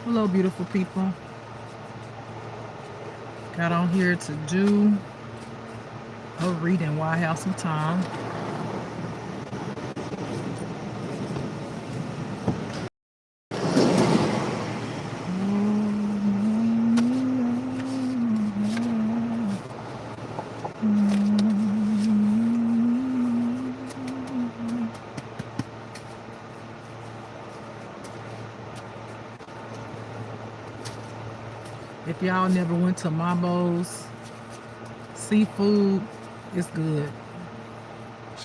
Hello, beautiful people. Got on here to do a reading while I have some time. If y'all never went to Mambo's seafood, it's good.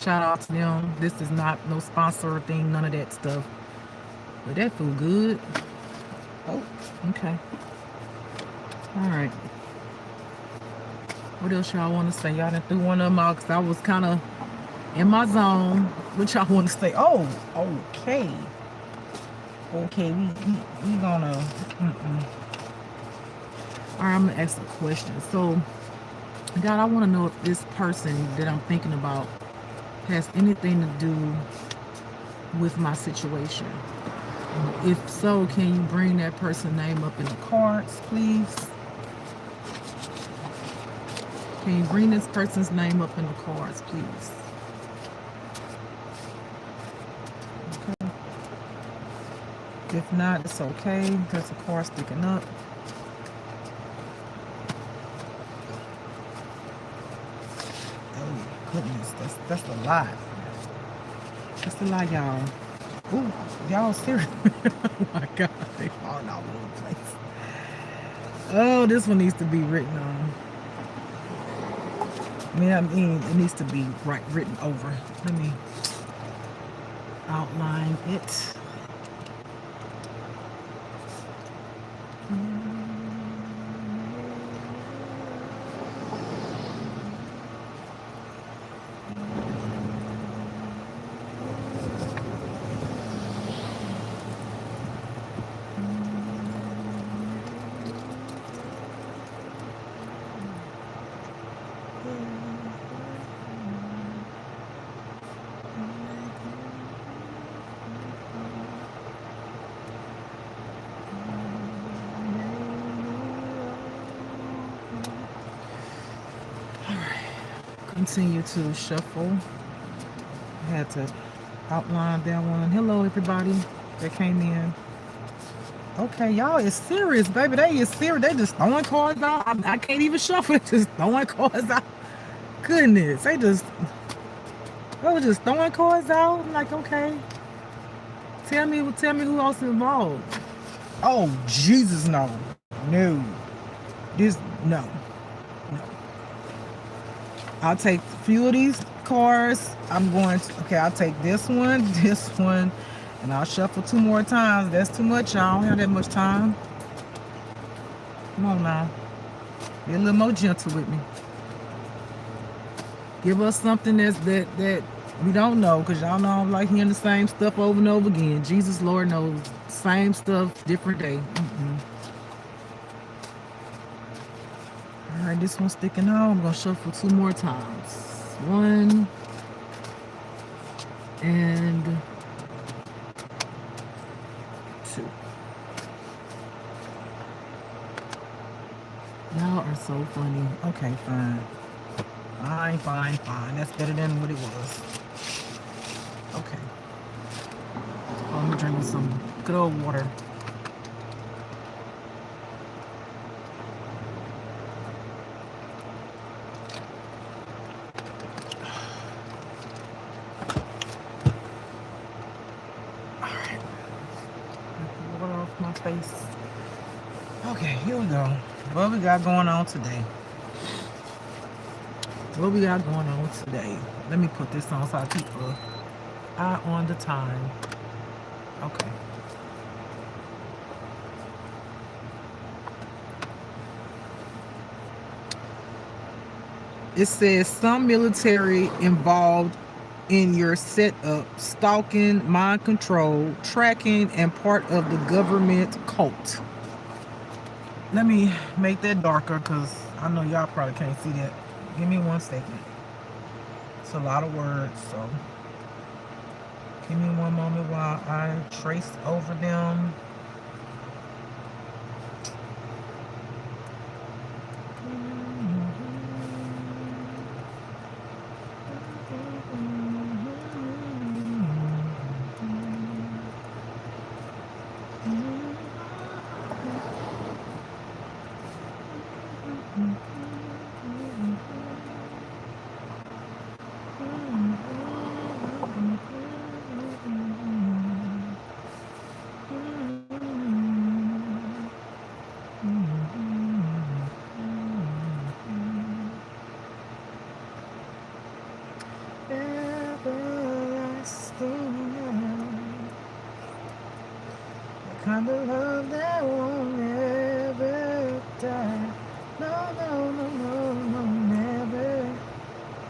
Shout out to them. This is not no sponsor thing, none of that stuff. But that food good. Oh, okay. All right. What else y'all want to say? Y'all done threw one of them out because I was kind of in my zone. What y'all want to say? Oh, okay. Okay, we gonna. All right, I'm gonna ask a question. So, God, I want to know if this person that I'm thinking about has anything to do with my situation. If so, can you bring that person's name up in the cards, please? Can you bring this person's name up in the cards, please? Okay. If not, it's okay. There's a card sticking up. Oh goodness, that's a lot. That's a lot, y'all. Ooh, y'all serious? Oh my God, they falling all over the place. Oh, this one needs to be written on. I mean, it needs to be written over. Let me outline it. Continue to shuffle. I had to outline that one. Hello, everybody that came in. Okay, y'all is serious, baby. They is serious. They just throwing cards out. I can't even shuffle. They just throwing cards out. Goodness, they was just throwing cards out. I'm like, okay. Tell me who else involved. Oh, Jesus, no. No. No. I'll take a few of these cards. I'll take this one, and I'll shuffle 2 more times. That's too much, y'all. I don't have that much time. Come on now. Be a little more gentle with me. Give us something that we don't know, because y'all know I don't like hearing the same stuff over and over again. Jesus, Lord knows. Same stuff, different day. All right, this one's sticking out. I'm going to shuffle 2 more times. 1 and 2. Y'all are so funny. Okay, fine. Fine. That's better than what it was. Okay. Oh, I'm drinking some good old water. Alright. Water off my face. Okay, here we go. What we got going on today? Let me put this on so I keep an eye on the time. Okay. It says some military involved in your setup, stalking, mind control, tracking, and part of the government cult. Let me make that darker because I know y'all probably can't see that. Give me 1 second. It's a lot of words, so give me 1 moment while I trace over them. kind of love that won't never die. No, no, no, no, no, never,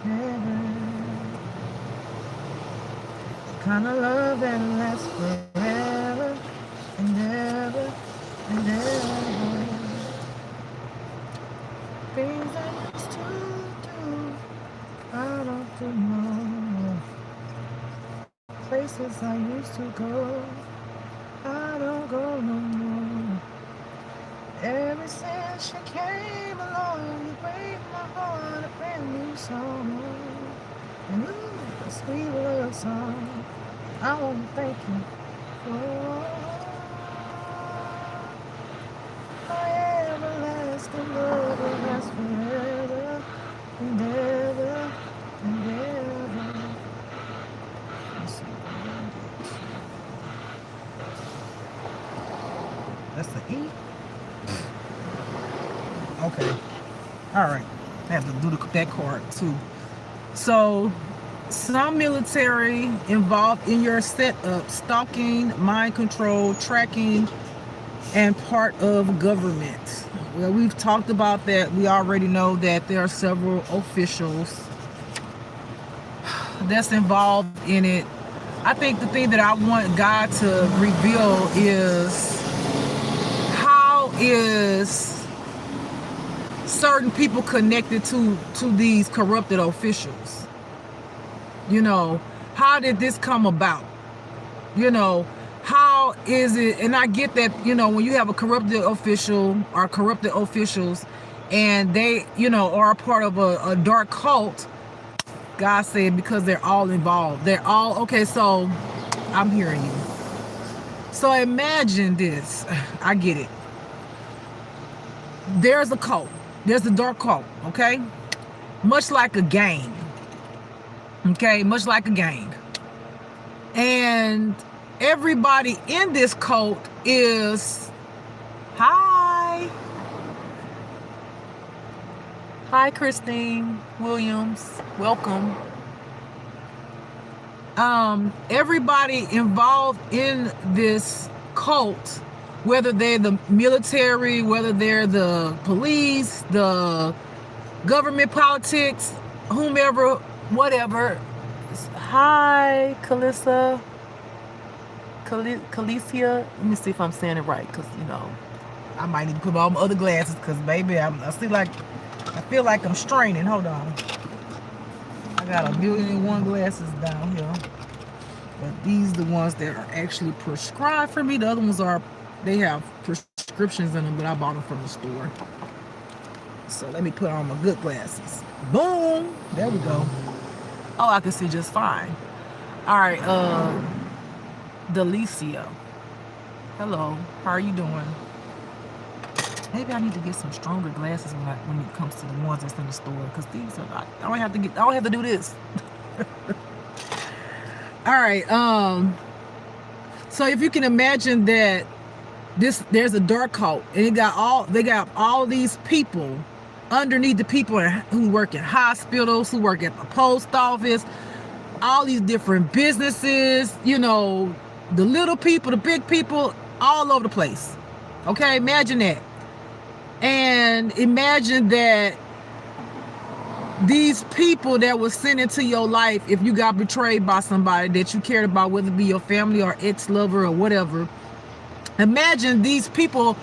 never. The kind of love that lasts forever and ever and ever. Things I used to do, I don't do no more. Places I used to go, I don't go no more. Ever since she came along, you break my heart, a brand new song. And ooh, a sweet love song. I want to thank you for my everlasting love that lasts forever and ever and ever. Let's see. That's the E. Okay. All right. I have to do that card too. So, some military involved in your setup, stalking, mind control, tracking, and part of government. Well, we've talked about that. We already know that there are several officials that's involved in it. I think the thing that I want God to reveal is how is certain people connected to these corrupted officials. You know, how did this come about? You know, how is it? And I get that, you know, when you have a corrupted official or corrupted officials and they, you know, are a part of a dark cult, God said, because they're all involved. They're all, okay, so I'm hearing you. So imagine this. I get it. There's a cult. There's a dark cult, okay? Much like a gang. Okay, much like a gang. And everybody in this cult is, hi, Christine Williams, welcome. Everybody involved in this cult, whether they're the military, whether they're the police, the government, politics, whomever, whatever. Hi, Calissa. Calicia. Let me see if I'm saying it right, because, you know, I might need to put on my other glasses, because, baby, I feel like I'm straining. Hold on. I got 1,000,001 glasses down here. But these are the ones that are actually prescribed for me. The other ones they have prescriptions in them, but I bought them from the store. So let me put on my good glasses. Boom! There we go. Oh, I can see just fine. All right, Delicia. Hello, how are you doing? Maybe I need to get some stronger glasses when it comes to the ones that's in the store, because these are I don't have to do this. All right, so if you can imagine that there's a dark cult, and they got all these people underneath the people who work in hospitals, who work at the post office, all these different businesses, you know, the little people, the big people, all over the place. Okay, imagine that. And imagine that these people that were sent into your life, if you got betrayed by somebody that you cared about, whether it be your family or ex-lover or whatever, imagine these people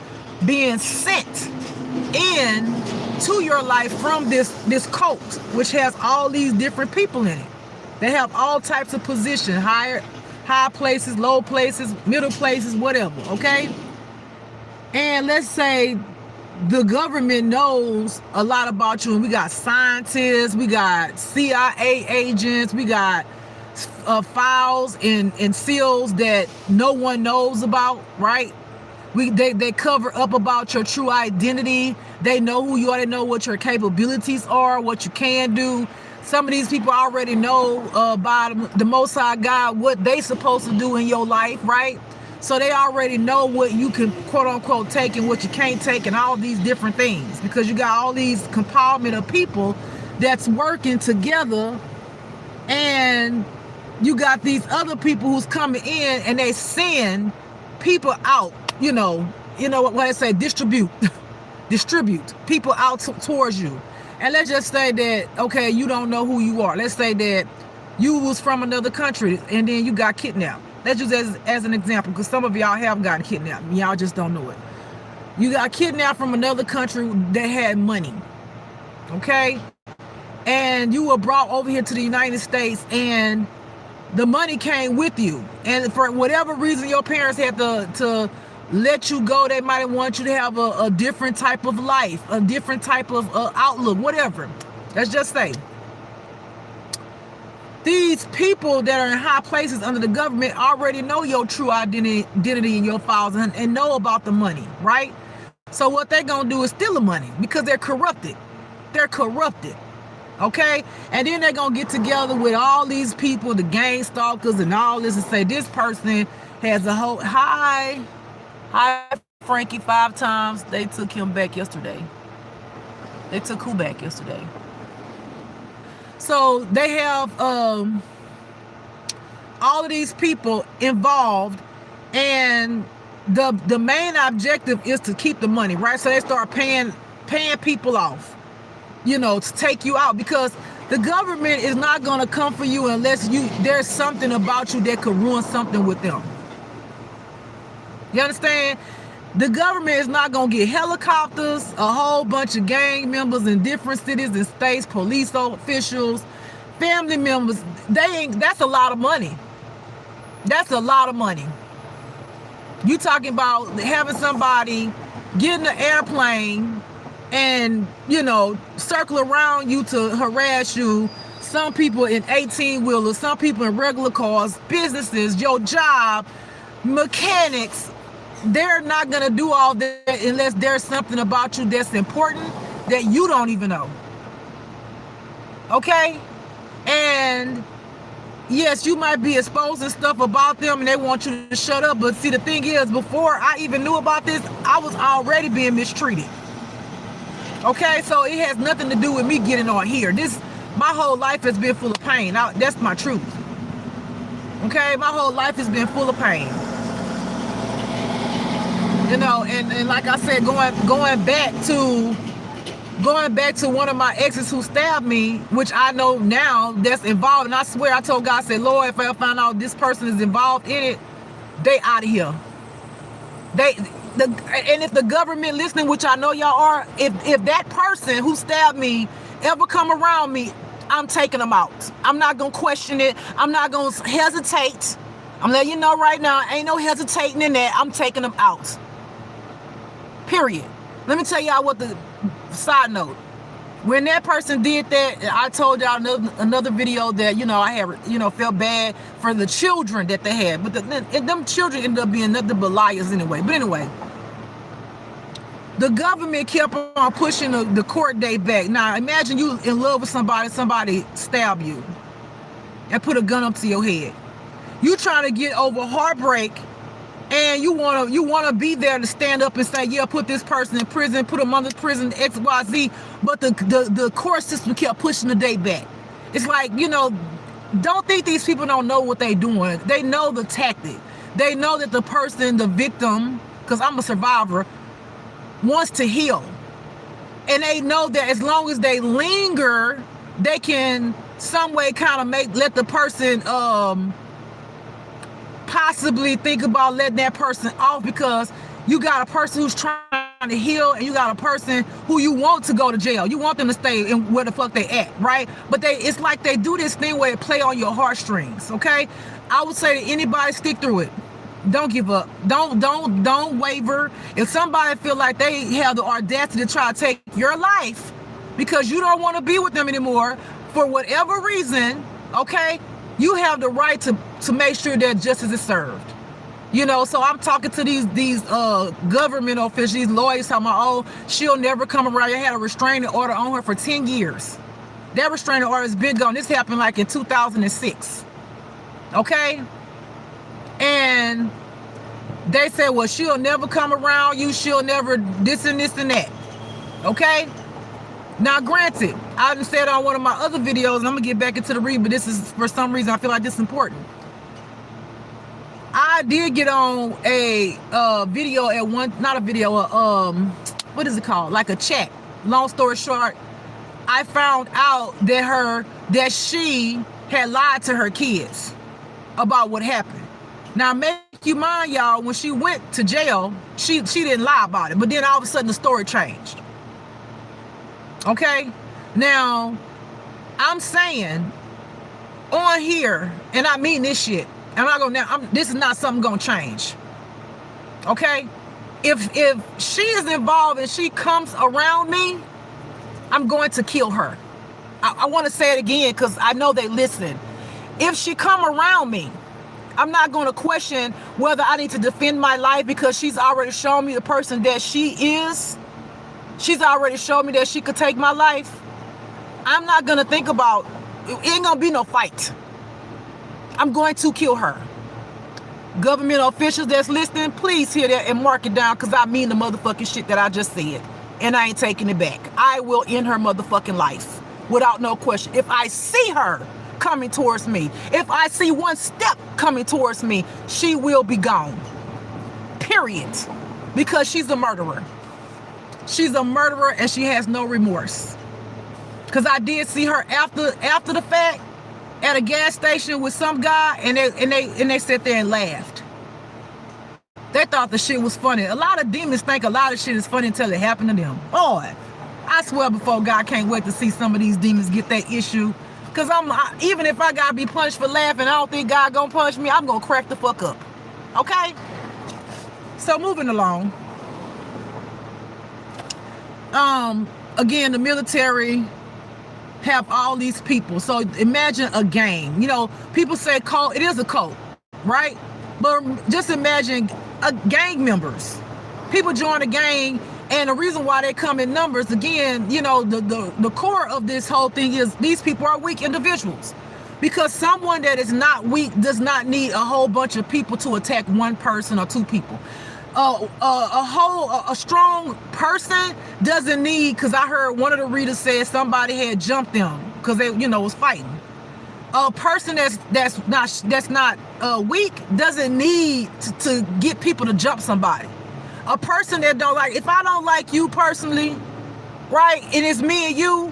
being sent in to your life from this cult, which has all these different people in it. They have all types of positions, high places, low places, middle places, whatever, okay? And let's say the government knows a lot about you, and we got scientists, we got CIA agents, we got files and seals that no one knows about, right? They cover up about your true identity. They know who you are. They know what your capabilities are, what you can do. Some of these people already know by the Most High God what they supposed to do in your life, right? So they already know what you can, quote unquote, take and what you can't take, and all these different things, because you got all these compartment of people that's working together, and you got these other people who's coming in and they send people out what I say, distribute people out towards you. And let's just say that, okay, you don't know who you are. Let's say that you was from another country and then you got kidnapped. Let's use as an example, because some of y'all have gotten kidnapped. Y'all just don't know it. You got kidnapped from another country that had money, okay? And you were brought over here to the United States, and the money came with you. And for whatever reason, your parents had to let you go. They might want you to have a different type of life, a different type of outlook, whatever. Let's just say. These people that are in high places under the government already know your true identity in your files and know about the money, right? So what they're going to do is steal the money because they're corrupted. They're corrupted, okay? And then they're going to get together with all these people, the gang stalkers and all this, and say this person has a whole... Hi, Frankie, 5 times. They took him back yesterday. They took who back yesterday? So they have all of these people involved, and the main objective is to keep the money, right? So they start paying people off, to take you out, because the government is not going to come for you unless there's something about you that could ruin something with them. You understand? The government is not going to get helicopters, a whole bunch of gang members in different cities and states, police officials, family members. That's a lot of money. That's a lot of money. You talking about having somebody get in an airplane and, circle around you to harass you. Some people in 18-wheelers, some people in regular cars, businesses, your job, mechanics. They're not going to do all that unless there's something about you that's important that you don't even know. Okay? And yes, you might be exposing stuff about them and they want you to shut up. But see, the thing is, before I even knew about this, I was already being mistreated. Okay? So it has nothing to do with me getting on here. My whole life has been full of pain. That's my truth. Okay? My whole life has been full of pain. And like I said, going back to one of my exes who stabbed me, which I know now that's involved, and I swear I told God, I said, Lord, if I find out this person is involved in it, they out of here. And if the government listening, which I know y'all are, if that person who stabbed me ever come around me, I'm taking them out. I'm not gonna question it. I'm not gonna hesitate. I'm letting you know right now, ain't no hesitating in that. I'm taking them out. Period. Let me tell y'all what the side note. When that person did that, I told y'all another video that, I had, felt bad for the children that they had. But them children ended up being nothing but liars anyway. But anyway, the government kept on pushing the court date back. Now, imagine you in love with somebody stab you and put a gun up to your head. You trying to get over heartbreak, and you wanna be there to stand up and say, yeah, put this person in prison, put them under prison, XYZ. But the court system kept pushing the date back. It's like, don't think these people don't know what they doing. They know the tactic. They know that the person, the victim, because I'm a survivor, wants to heal. And they know that as long as they linger, they can some way kind of let the person possibly think about letting that person off, because you got a person who's trying to heal and you got a person who you want to go to jail. You want them to stay in where the fuck they at, right? But it's like they do this thing where they play on your heartstrings, okay? I would say to anybody, stick through it. Don't give up. Don't waver. If somebody feel like they have the audacity to try to take your life because you don't want to be with them anymore for whatever reason, okay, you have the right to make sure that justice is served. So I'm talking to these government officials, these lawyers, talking about, oh, she'll never come around. I had a restraining order on her for 10 years. That restraining order has been gone. This happened like in 2006. Okay? And they said, well, she'll never come around you. She'll never this and that. Okay? Now, granted, I said on one of my other videos, and I'm going to get back into the read, but this is, for some reason, I feel like this is important. I I did get on a video at one, not a video, what is it called? Like a chat. Long story short, I found out that she had lied to her kids about what happened. Now, make you mind, y'all, when she went to jail, she didn't lie about it, but then all of a sudden the story changed. Okay? Now, I'm saying on here, and I mean this shit, this is not something gonna change. Okay? If she is involved and she comes around me, I'm going to kill her. I want to say it again because I know they listen. If she come around me, I'm not going to question whether I need to defend my life because she's already shown me the person that she is. She's already shown me that she could take my life. I'm not going to think about, it ain't going to be no fight. I'm going to kill her. Government officials that's listening, please hear that and mark it down because I mean the motherfucking shit that I just said. And I ain't taking it back. I will end her motherfucking life without no question. If I see her coming towards me, if I see one step coming towards me, she will be gone. Period. Because she's a murderer. She's a murderer and she has no remorse. Because I did see her after the fact at a gas station with some guy and they sat there and laughed. They thought the shit was funny. A lot of demons think a lot of shit is funny until it happened to them. Boy, I swear before God, can't wait to see some of these demons get that issue. Because even if I gotta be punished for laughing, I don't think God gonna punish me. I'm gonna crack the fuck up. Okay? So moving along. Again, the military have all these people. So imagine a gang. You know, people say cult. It is a cult, right? But just imagine gang members. People join a gang, and the reason why they come in numbers, again, you know, the core of this whole thing is these people are weak individuals. Because someone that is not weak does not need a whole bunch of people to attack one person or two people. A strong person doesn't need, because I heard one of the readers say somebody had jumped them because they, you know, was fighting. A person that's not weak doesn't need to get people to jump somebody. A person that don't like, if I don't like you personally, right, and it's me and you,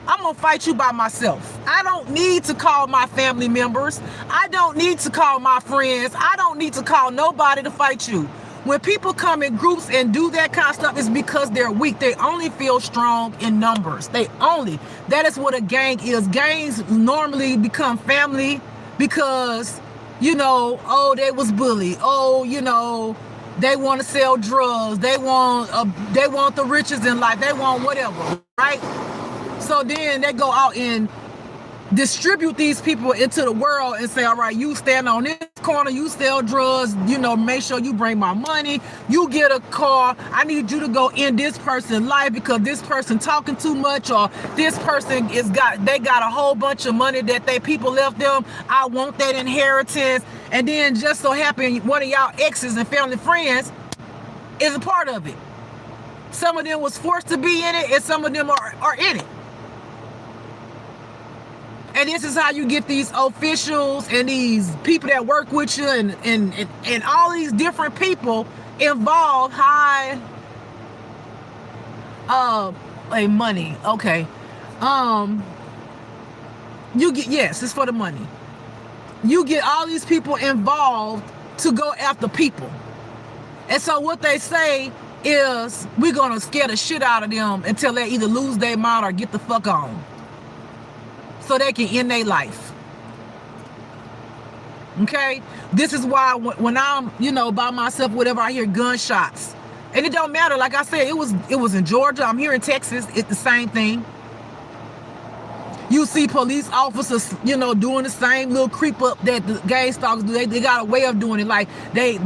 I'm gonna fight you by myself. I don't need to call my family members. I don't need to call my friends. I don't need to call nobody to fight you. When people come in groups and do that kind of stuff, it's because they're weak. They only feel strong in numbers. That is what a gang is. Gangs normally become family because, you know, oh, they was bullied. Oh, you know, they want to sell drugs. They want the riches in life. They want whatever, right? So then they go out and distribute these people into the world and say, all right, you stand on this corner, you sell drugs, you know, make sure you bring my money, you get a car, I need you to go in this person's life because this person talking too much, or this person they got a whole bunch of money that they people left them, I want that inheritance. And then just so happen one of y'all exes and family friends is a part of it. Some of them was forced to be in it and some of them are in it. And this is how you get these officials and these people that work with you and all these different people involved. Money. Okay. You get, yes, it's for the money. You get all these people involved to go after people. And so what they say is, we're gonna scare the shit out of them until they either lose their mind or get the fuck on, so they can end their life. Okay? This is why when I'm, you know, by myself, whatever, I hear gunshots. And it don't matter. Like I said, it was in Georgia. I'm here in Texas. It's the same thing. You see police officers, you know, doing the same little creep up that the gang stalkers do. They got a way of doing it. Like they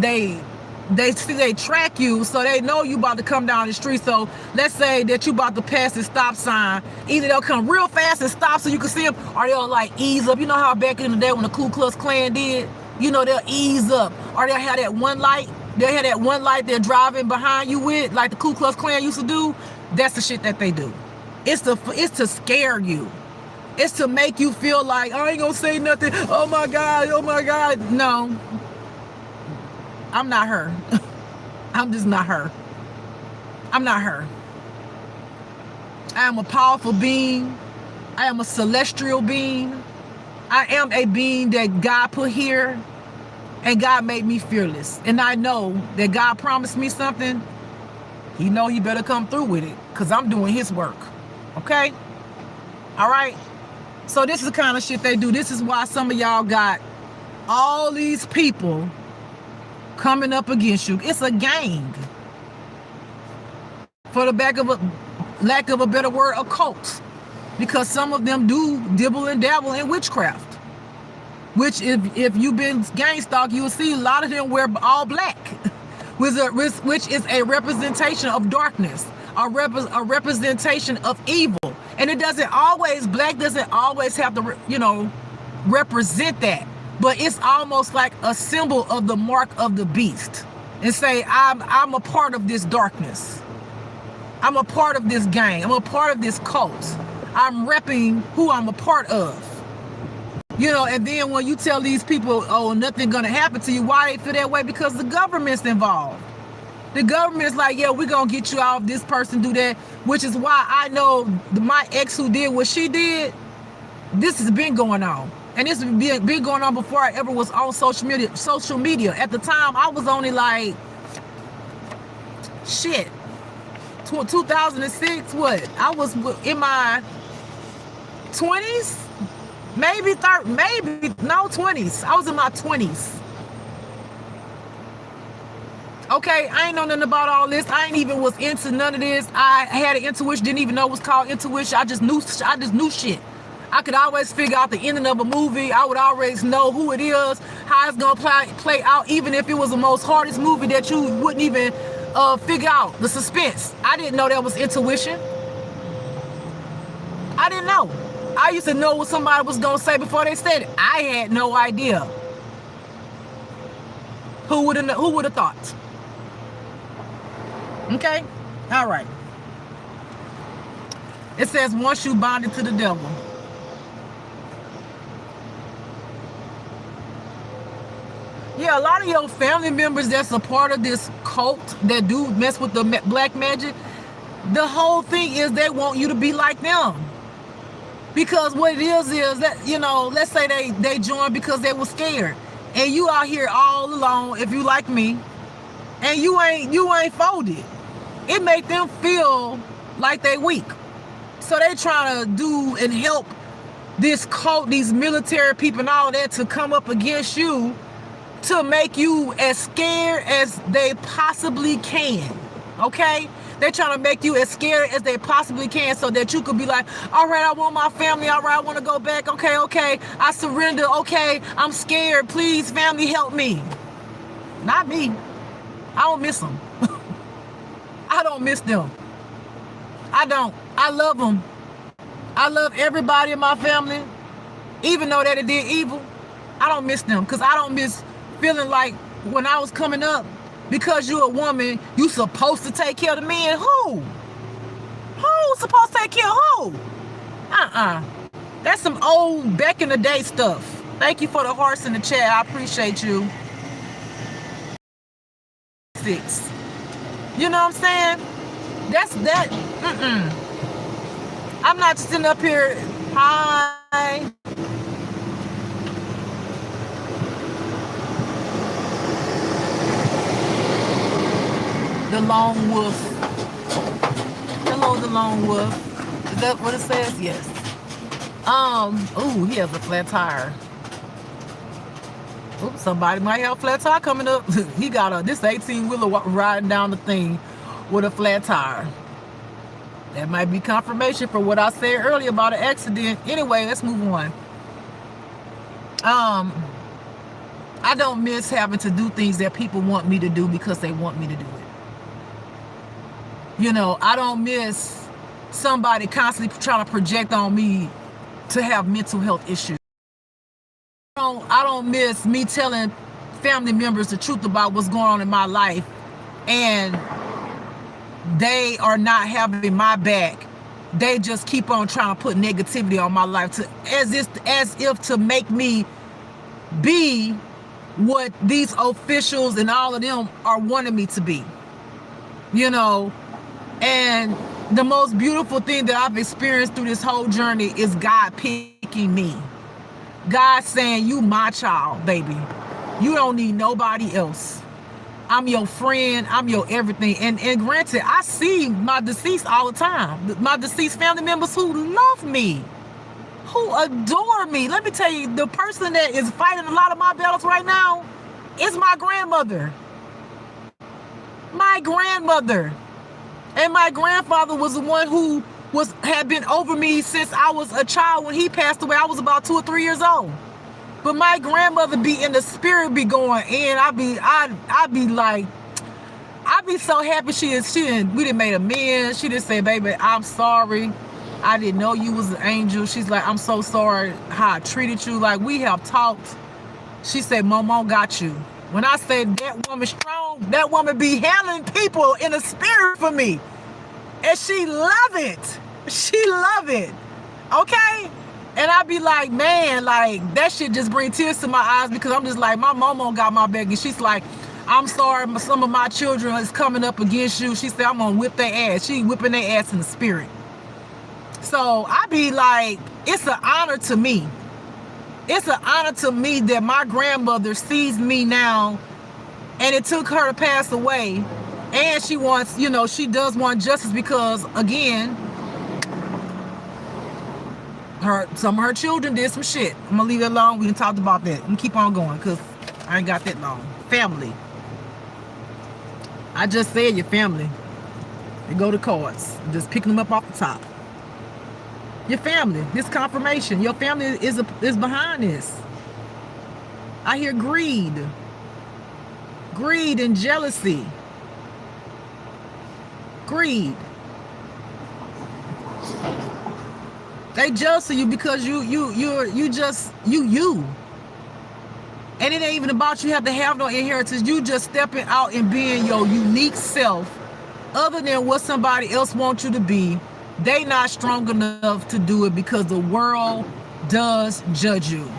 track you, so they know you about to come down the street. So let's say that you about to pass the stop sign. Either they'll come real fast and stop so you can see them, or they'll like ease up. You know how back in the day when the Ku Klux Klan did? You know, they'll ease up. Or they'll have that one light. They'll have that one light they're driving behind you with, like the Ku Klux Klan used to do. That's the shit that they do. It's to scare you. It's to make you feel like, I ain't gonna say nothing. Oh my God, oh my God. No. I'm not her. I'm just not her. I'm not her. I am a powerful being. I am a celestial being. I am a being that God put here, and God made me fearless. And I know that God promised me something. He know he better come through with it, because I'm doing his work. Okay? All right? So this is the kind of shit they do. This is why some of y'all got all these people coming up against you. It's a gang. For the lack of a better word, a cult. Because some of them do dibble and dabble in witchcraft. Which if you've been gang stalked, you'll see a lot of them wear all black. Which is a representation of darkness. A representation of evil. And it doesn't always, black doesn't always have to, represent that. But it's almost like a symbol of the mark of the beast. And say, I'm a part of this darkness. I'm a part of this gang. I'm a part of this cult. I'm repping who I'm a part of. And then when you tell these people, oh, nothing gonna happen to you, why they feel that way? Because the government's involved. The government's like, yeah, we're gonna get you out, this person do that, which is why I know my ex who did what she did, this has been going on. And this has been going on before I ever was on social media. At the time, I was only like, 2006, what? I was in my 20s? Maybe 20s. I was in my 20s. Okay, I ain't know nothing about all this. I ain't even was into none of this. I had an intuition, didn't even know it was called intuition. I just knew shit. I could always figure out the ending of a movie. I would always know who it is, how it's gonna play out, even if it was the most hardest movie that you wouldn't even figure out the suspense. I didn't know that was intuition. I didn't know. I used to know what somebody was gonna say before they said it. I had no idea. Who would have thought? Okay? All right. It says, once you bonded to the devil. Yeah, a lot of your family members that's a part of this cult that do mess with the black magic, the whole thing is they want you to be like them. Because what it is that, let's say they joined because they were scared. And you out here all alone, if you like me, and you ain't folded. It make them feel like they weak. So they trying to do and help this cult, these military people and all that to come up against you to make you as scared as they possibly can. Okay? They're trying to make you as scared as they possibly can so that you could be like, all right, I want my family. All right, I want to go back. Okay. I surrender. Okay, I'm scared. Please, family, help me. Not me. I don't miss them. I don't miss them. I don't. I love them. I love everybody in my family. Even though that it did evil, I don't miss them. Because I don't miss feeling like when I was coming up, because you're a woman, you supposed to take care of the men. Who? Who's supposed to take care of who? That's some old back in the day stuff. Thank you for the hearts in the chat. I appreciate you. 6. You know what I'm saying? That's that. I'm not sitting up here. Hi. The lone wolf. Hello, the lone wolf. Is that what it says? Yes. He has a flat tire. Oops, somebody might have a flat tire coming up. He got this 18-wheeler riding down the thing with a flat tire. That might be confirmation for what I said earlier about an accident. Anyway, let's move on. I don't miss having to do things that people want me to do because they want me to do it. I don't miss somebody constantly trying to project on me to have mental health issues. I don't miss me telling family members the truth about what's going on in my life, and they are not having my back. They just keep on trying to put negativity on my life as if to make me be what these officials and all of them are wanting me to be, you know. And the most beautiful thing that I've experienced through this whole journey is God picking me. God saying, you my child, baby. You don't need nobody else. I'm your friend. I'm your everything. And granted, I see my deceased all the time. My deceased family members who love me, who adore me. Let me tell you, the person that is fighting a lot of my battles right now is my grandmother. My grandmother. And my grandfather was the one who had been over me since I was a child. When he passed away, I was about 2 or 3 years old. But my grandmother be in the spirit, be going in. I'd be so happy we done made amends. She just said, baby, I'm sorry. I didn't know you was an angel. She's like, I'm so sorry how I treated you. Like, we have talked. She said, Momo got you. When I say that woman strong, that woman be handling people in the spirit for me. And she love it. She love it. Okay? And I be like, man, like, that shit just bring tears to my eyes, because I'm just like, my Momo got my back. And she's like, I'm sorry, some of my children is coming up against you. She said, I'm going to whip their ass. She whipping their ass in the spirit. So I be like, it's an honor to me. It's an honor to me that my grandmother sees me now, and it took her to pass away. And she wants, you know, she does want justice, because, again, some of her children did some shit. I'm going to leave it alone. We done talked about that. I'm keep on going, because I ain't got that long. Family. I just said your family. They go to cards. I'm just picking them up off the top. Your family, this confirmation, your family is behind this. I hear greed and jealousy. Greed. They jealous of you because you just you. And it ain't even about you have to have no inheritance. You just stepping out and being your unique self, other than what somebody else wants you to be. They not strong enough to do it, because the world does judge you.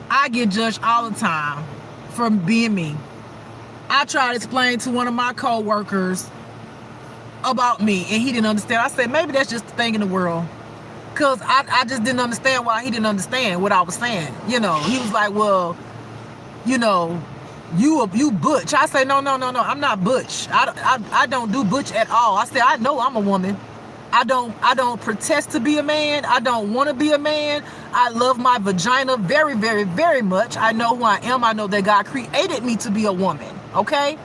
I get judged all the time for being me. I tried to explain to one of my co-workers about me, and he didn't understand. I said, maybe that's just the thing in the world. Because I just didn't understand why he didn't understand what I was saying. You know, he was like, well, you know, you butch. I say, no, I'm not butch. I don't do butch at all. I said, I know I'm a woman. I don't protest to be a man. I don't want to be a man. I love my vagina very, very, very much. I know who I am. I know that God created me to be a woman. Okay?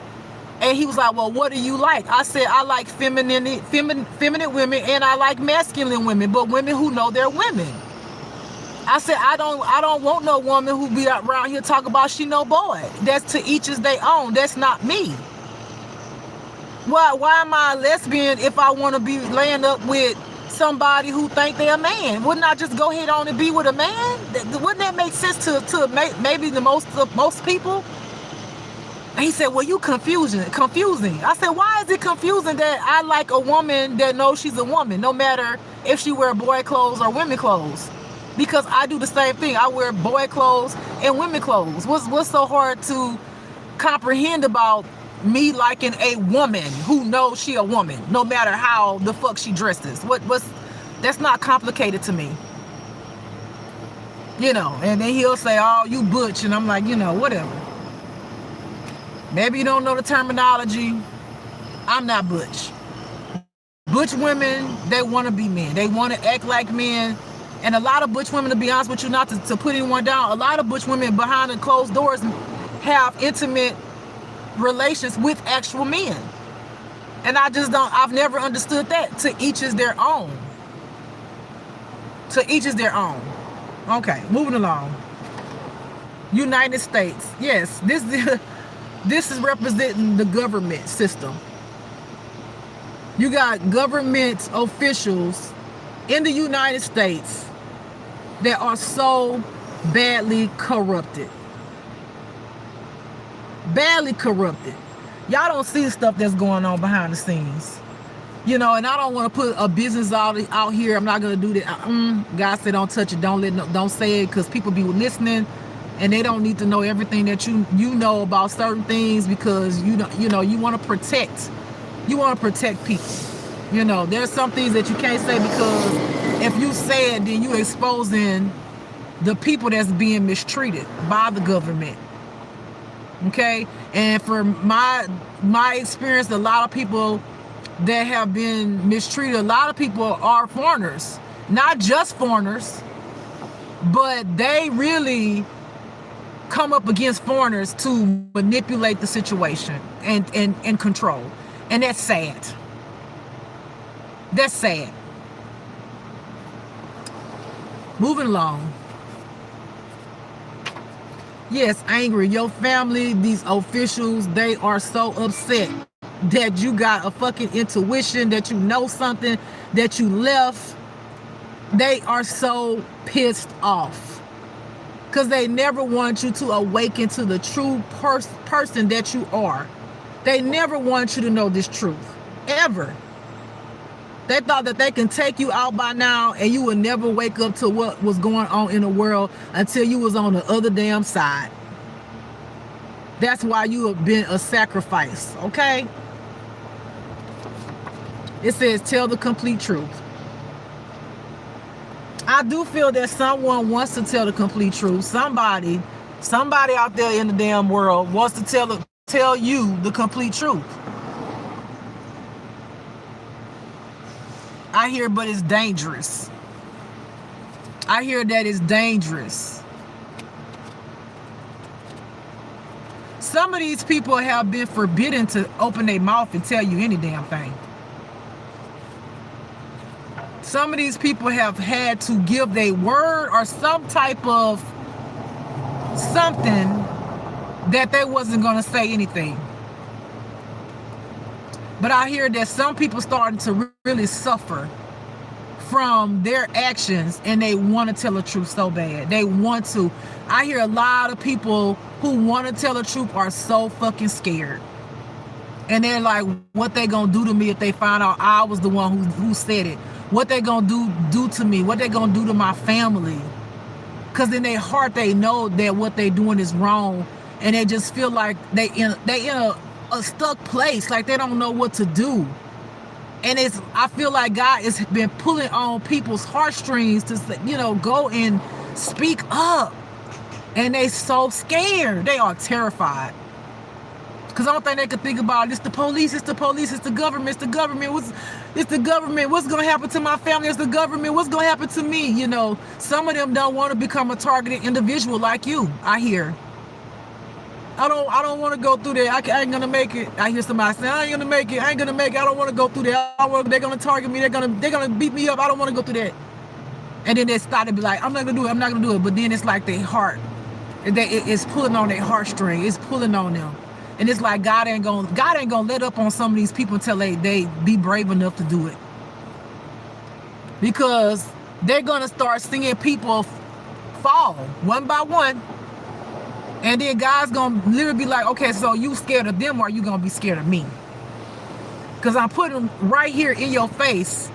And he was like, well, what do you like? I said, I like feminine women, and I like masculine women, but women who know they're women. I said, I don't want no woman who be around here talking about she no boy. That's to each is their own. That's not me. Why am I a lesbian if I want to be laying up with somebody who think they're a man? Wouldn't I just go ahead on and be with a man? Wouldn't that make sense to maybe the most people? And he said, well, you confusing. I said, why is it confusing that I like a woman that knows she's a woman, no matter if she wear boy clothes or women clothes? Because I do the same thing. I wear boy clothes and women clothes. What's so hard to comprehend about me liking a woman who knows she a woman, no matter how the fuck she dresses? That's not complicated to me. You know, and then he'll say, oh, you butch. And I'm like, you know, whatever. Maybe you don't know the terminology. I'm not butch. Butch women, they want to be men. They want to act like men. And a lot of butch women, to be honest with you, not to put anyone down, a lot of butch women behind the closed doors have intimate relations with actual men. And I've never understood that. To each is their own. To each is their own. Okay, moving along. United States. Yes, this is representing the government system. You got government officials in the United States that are so badly corrupted. Badly corrupted. Y'all don't see the stuff that's going on behind the scenes. You know, and I don't want to put a business out here. I'm not going to do that. God said don't touch it. Don't say it, because people be listening. and they don't need to know everything that you know about certain things, because you want to protect people. There's some things that you can't say, because if you say it, then you exposing the people that's being mistreated by the government. Okay? And for my experience, a lot of people that have been mistreated, a lot of people are foreigners. Not just foreigners, but they really come up against foreigners to manipulate the situation and control. And that's sad. That's sad. Moving along. Yes, angry. Your family, these officials, they are so upset that you got a fucking intuition, that you know something, that you left. They are so pissed off, because they never want you to awaken to the true person that you are. They never want you to know this truth, ever. They thought that they can take you out by now and you would never wake up to what was going on in the world until you was on the other damn side. That's why you have been a sacrifice, okay? It says, tell the complete truth. I do feel that someone wants to tell the complete truth. Somebody out there in the damn world wants to tell you the complete truth. I hear, but it's dangerous. I hear that it's dangerous. Some of these people have been forbidden to open their mouth and tell you any damn thing. Some of these people have had to give their word or some type of something that they wasn't going to say anything. But I hear that some people starting to really suffer from their actions, and they want to tell the truth so bad. They want to. I hear a lot of people who want to tell the truth are so fucking scared. And they're like, what they gonna do to me if they find out I was the one who said it? What they gonna do to me? What they gonna do to my family? Because in their heart, they know that what they doing is wrong, and they just feel like they in a stuck place, like they don't know what to do. And I feel like God has been pulling on people's heartstrings to, go and speak up. And they so scared. They are terrified. Because the only thing they can think about is the police, it's the police, it's the government, it's the government. It's the government. What's going to happen to my family? It's the government. What's going to happen to me? Some of them don't want to become a targeted individual like you, I hear. I don't want to go through that. I ain't gonna make it. I hear somebody say, I ain't gonna make it. I don't want to go through that. They're gonna target me. They're gonna beat me up. I don't want to go through that. And then they start to be like, I'm not gonna do it. But then it's like their heart, it's pulling on their heartstring. It's pulling on them, and it's like God ain't gonna let up on some of these people until they be brave enough to do it, because they're gonna start seeing people fall one by one. And then God's going to literally be like, okay, so you scared of them, or are you going to be scared of me? Because I'm putting right here in your face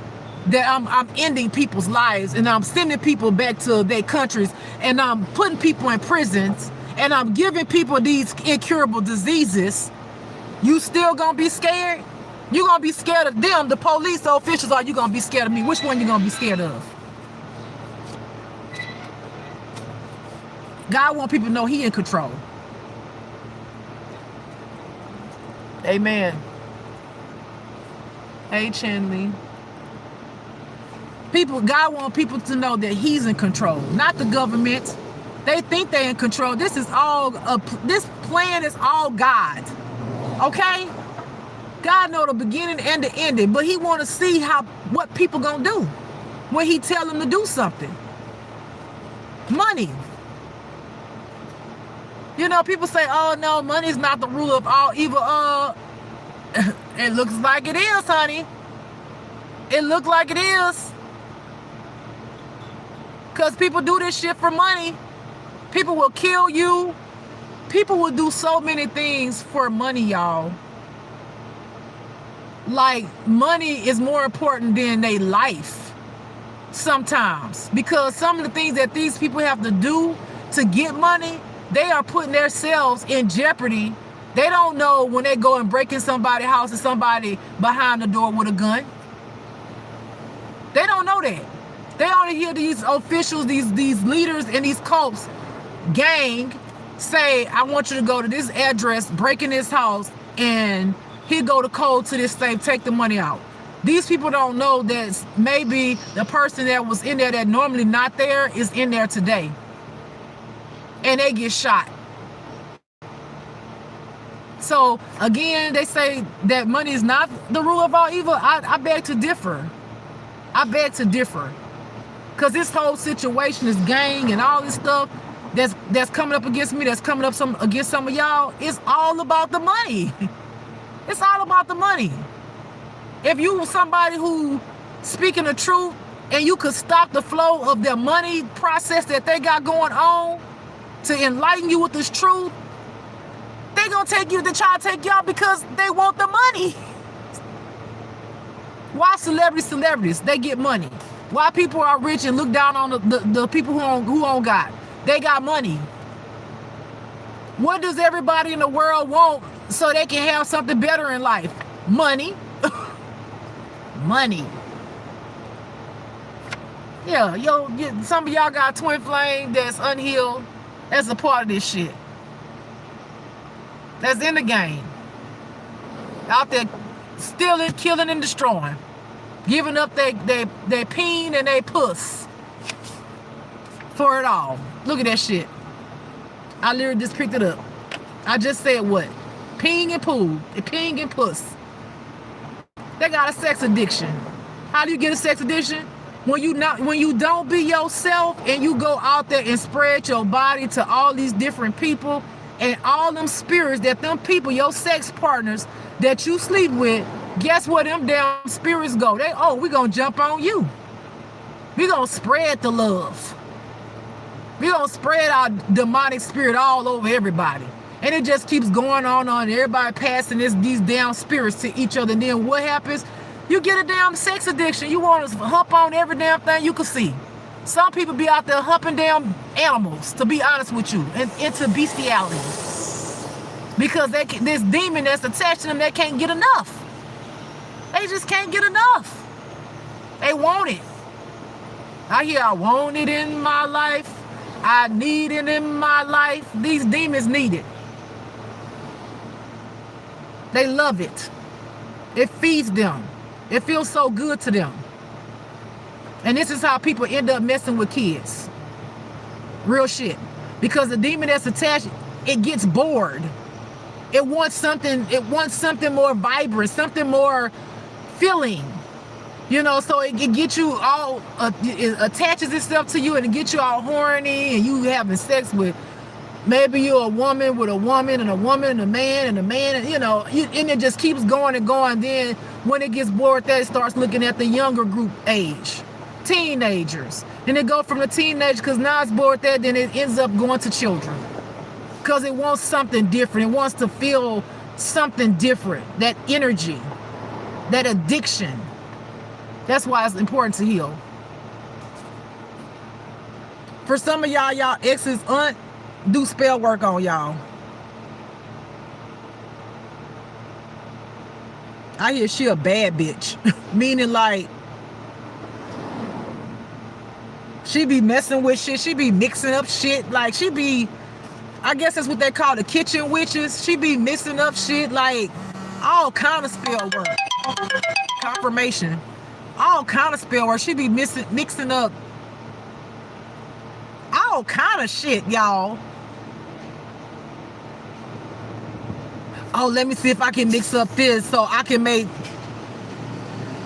that I'm ending people's lives, and I'm sending people back to their countries, and I'm putting people in prisons, and I'm giving people these incurable diseases. You still going to be scared? You going to be scared of them, the police officials, or are you going to be scared of me? Which one you going to be scared of? God wants people to know He in control. Amen. Hey, Chinley. God wants people to know that He's in control, not the government. They think they're in control. This plan is all God. Okay? God know the beginning and the ending, but He want to see what people gonna do when He tell them to do something. Money. People say, oh, no, money's not the rule of all evil. It looks like it is, honey. It looks like it is. Because people do this shit for money. People will kill you. People will do so many things for money, y'all. Like, money is more important than their life sometimes. Because some of the things that these people have to do to get money, they are putting themselves in jeopardy. They don't know when they go and break in somebody's house and somebody behind the door with a gun. They don't know that. They only hear these officials, these leaders in these cults, gang, say, I want you to go to this address, break in this house, and here go the code to this safe, take the money out. These people don't know that maybe the person that was in there that normally not there is in there today. And they get shot. So again, they say that money is not the rule of all evil. I beg to differ. I beg to differ. Because this whole situation, this gang and all this stuff that's coming up against me, that's coming up against some of y'all, it's all about the money. It's all about the money. If you were somebody who speaking the truth and you could stop the flow of their money process that they got going on to enlighten you with this truth, they gonna take you to try to take y'all because they want the money. Why celebrities? They get money. Why people are rich and look down on the people who own God? They got money. What does everybody in the world want so they can have something better in life? Money. Money. Yeah, some of y'all got twin flame that's unhealed. That's a part of this shit. That's in the game. Out there stealing, killing, and destroying. Giving up they peen and they puss. For it all. Look at that shit. I literally just picked it up. I just said what? Peeing and poo. Peeing and puss. They got a sex addiction. How do you get a sex addiction? When you don't be yourself and you go out there and spread your body to all these different people and all them spirits that them people, your sex partners that you sleep with, guess where them damn spirits go? We gonna jump on you. We gonna spread the love. We gonna spread our demonic spirit all over everybody. And it just keeps going on and everybody passing these damn spirits to each other. And then what happens? You get a damn sex addiction. You want to hump on every damn thing you can see. Some people be out there humping damn animals, to be honest with you, and into bestiality. Because this demon that's attached to them, they can't get enough. They just can't get enough. They want it. I want it in my life. I need it in my life. These demons need it. They love it. It feeds them. It feels so good to them. And this is how people end up messing with kids. Real shit. Because the demon that's attached, it gets bored. It wants something more vibrant, something more filling. So it gets you all, it attaches itself to you and it gets you all horny and you having sex with, maybe you're a woman with a woman and a woman and a man and a man, and it just keeps going and going. Then when it gets bored, that it starts looking at the younger group age, teenagers. And it go from the teenage, because now it's bored there, then it ends up going to children. Because it wants something different. It wants to feel something different. That energy, that addiction. That's why it's important to heal. For some of y'all ex's aunt do spell work on y'all. I hear she a bad bitch. Meaning like she be messing with shit. She be mixing up shit. Like she be, I guess that's what they call the kitchen witches. She be mixing up shit like all kind of spell work. Confirmation. All kind of spell work. She be mixing up all kind of shit, y'all. Oh, let me see if I can mix up this so I can make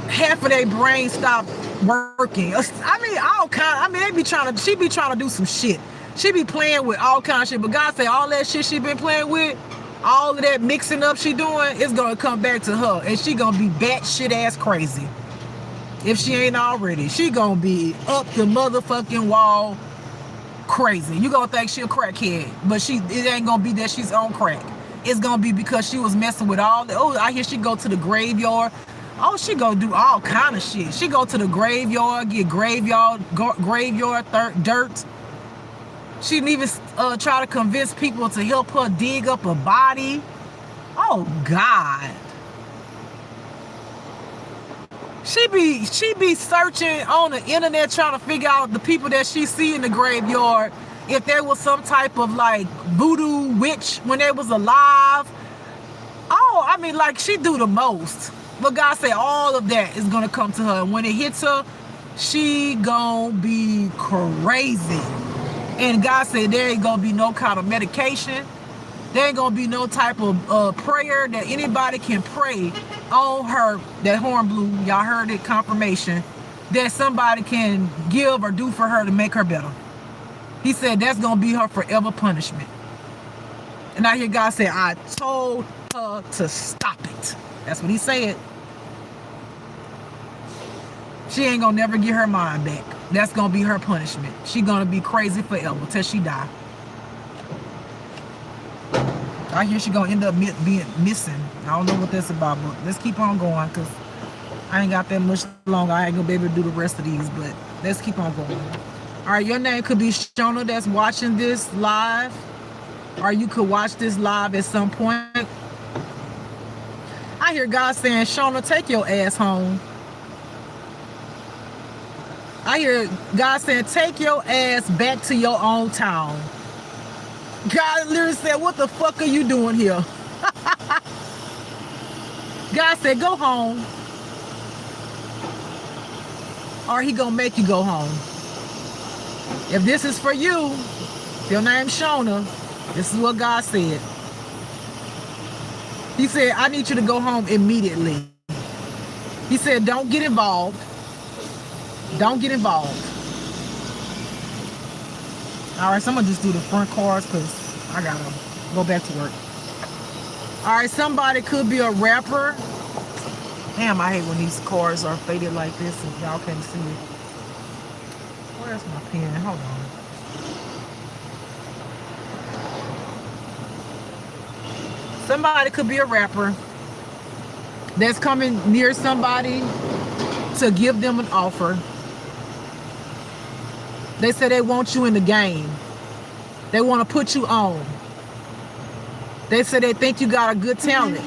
half of their brain stop working. They be she be trying to do some shit. She be playing with all kind of shit. But God say all that shit she been playing with, all of that mixing up she doing, is gonna come back to her. And she gonna be batshit ass crazy. If she ain't already. She gonna be up the motherfucking wall crazy. You gonna think she a crackhead. But it ain't gonna be that she's on crack. It's gonna be because she was messing with all the, I hear she go to the graveyard. Oh, she gonna do all kind of shit. She go to the graveyard, get graveyard dirt. She didn't even try to convince people to help her dig up a body. Oh God. She be searching on the internet trying to figure out the people that she see in the graveyard, if there was some type of like voodoo witch when they was alive. Oh, I mean, like, she do the most. But God said all of that is gonna come to her, and when it hits her, she gonna be crazy. And God said there ain't gonna be no kind of medication. There ain't gonna be no type of prayer that anybody can pray on her. That horn blew, y'all heard it, confirmation, that somebody can give or do for her to make her better. He said that's gonna be her forever punishment. And I hear God say, I told her to stop it. That's what he said. She ain't gonna never get her mind back. That's gonna be her punishment. She gonna be crazy forever till she die. I hear she gonna end up being missing. I don't know what that's about, but let's keep on going, because I ain't got that much longer. I ain't gonna be able to do the rest of these, but let's keep on going. All right, your name could be Shona that's watching this live, or you could watch this live at some point. I hear God saying, Shona, take your ass home. I hear God saying, take your ass back to your own town. God literally said, what the fuck are you doing here? God said, go home, or he gonna make you go home. If this is for you, if your name's Shona, this is what God said. He said, I need you to go home immediately. He said, don't get involved. Don't get involved. All right, so I'm gonna just do the front cards because I gotta go back to work. All right, somebody could be a rapper. Damn, I hate when these cards are faded like this and y'all can't see it. Where's my pen? Hold on. Somebody could be a rapper that's coming near somebody to give them an offer. They say they want you in the game. They want to put you on. They say they think you got a good talent.